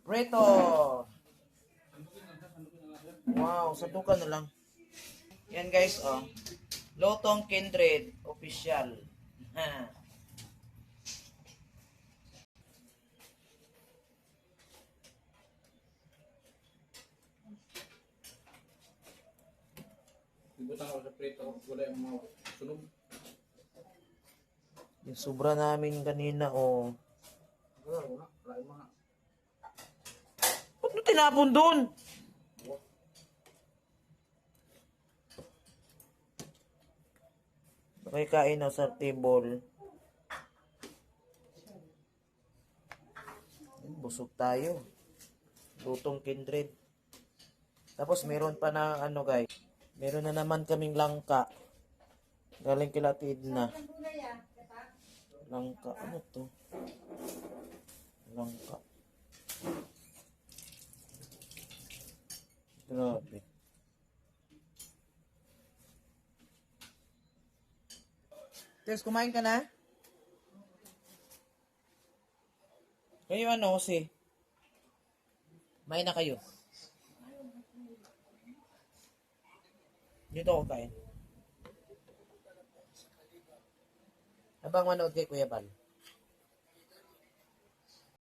Preto. Wow, sandukan na lang. Yan guys, oh. Lotong Kindred official. Ha. Ibutan ko sa prito, wala yung mga sunog. Yung sobra namin kanina, oh. Wala yung mga. Ba't mo tinapon doon? Nakikain na sa table. Busog tayo. Lutong Kindred. Tapos meron pa na ano guys. Meron na naman kaming langka. Galing kila Tidna. Langka. Ano to? Langka. Grabe. Tess, kumain ka na? Kayo ano kasi? Kumain na kayo. Dito ako kain. Habang manood kay Kuya Bal.